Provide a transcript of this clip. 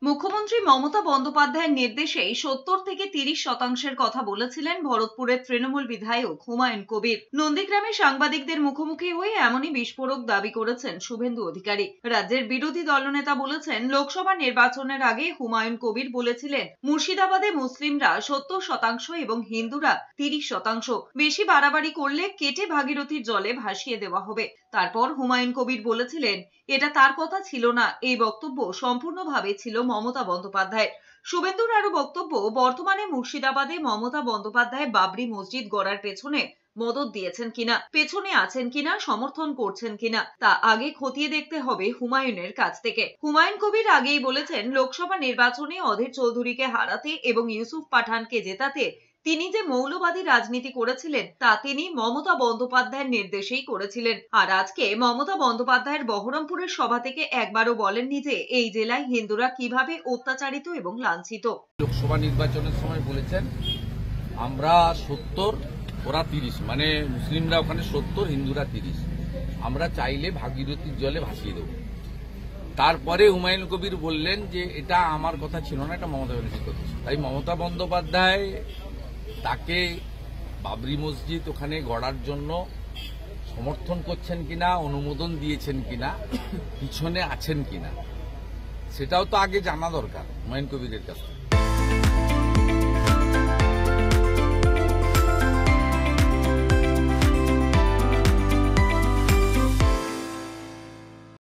মুখ্যমন্ত্রী মমতা বন্দ্যোপাধ্যায়ের নির্দেশে ৭০ থেকে ৩০% কথা বলেছিলেন ভরতপুরের তৃণমূল বিধায়ক হুমায়ুন কবির। নন্দীগ্রামে সাংবাদিকদের মুখোমুখি হয়ে এমনই বিস্ফোরক দাবি করেছেন শুভেন্দু অধিকারী। রাজ্যের বিরোধী দলনেতা বলেছেন, লোকসভা নির্বাচনের আগে হুমায়ুন কবির বলেছিলেন মুর্শিদাবাদে মুসলিমরা ৭০% এবং হিন্দুরা ৩০%। বেশি বাড়াবাড়ি করলে কেটে ভাগীরথীর জলে ভাসিয়ে দেওয়া হবে। তারপর হুমায়ুন কবির বলেছিলেন, এটা তার কথা ছিল না। এই বক্তব্য সম্পূর্ণভাবে ছিল মমতা বন্দ্যোপাধ্যায়। শুভেন্দুর আরো বক্তব্য, বর্তমানে মুর্শিদাবাদে মমতা বন্দ্যোপাধ্যায় বাবরি মসজিদ গড়ার পেছনে মদত দিয়েছেন কিনা, পেছনে আছেন কিনা, সমর্থন করছেন কিনা তা আগে খতিয়ে দেখতে হবে হুমায়ুনের কাছ থেকে। হুমায়ুন কবির আগেই বলেছেন, লোকসভা নির্বাচনে অধীর চৌধুরীকে হারাতে এবং ইউসুফ পাঠানকে জেতাতে তিনি যে মৌলবাদী রাজনীতি করেছিলেন তা তিনি মমতা বন্দ্যোপাধ্যায়ের নির্দেশেই করেছিলেন। আর আজকে মমতা বন্দ্যোপাধ্যায়ের বহরমপুরের সভা থেকে একবারও বলেননি যে এই জেলায় হিন্দুরা কিভাবে অত্যাচারিত এবং লাঞ্ছিত। লোকসভা নির্বাচনের সময় বলেছেন আমরা ৭০ ওরা ৩০, মানে মুসলিমরা ওখানে ৭০, হিন্দুরা ৩০, আমরা চাইলে ভাগীরথীর জলে ভাসিয়ে দেব। তারপরে হুমায়ুন কবির বললেন যে এটা আমার কথা ছিল না, এটা মমতা ব্যানার্জির কথা। তাই মমতা বন্দ্যোপাধ্যায় তাকে বাবরি মসজিদ ওখানে গড়ার জন্য সমর্থন করছেন কিনা, অনুমোদন দিয়েছেন কিনা, পিছনে আছেন কিনা, সেটাও তো আগে জানা দরকার হুমায়ুন কবিরের কাছে।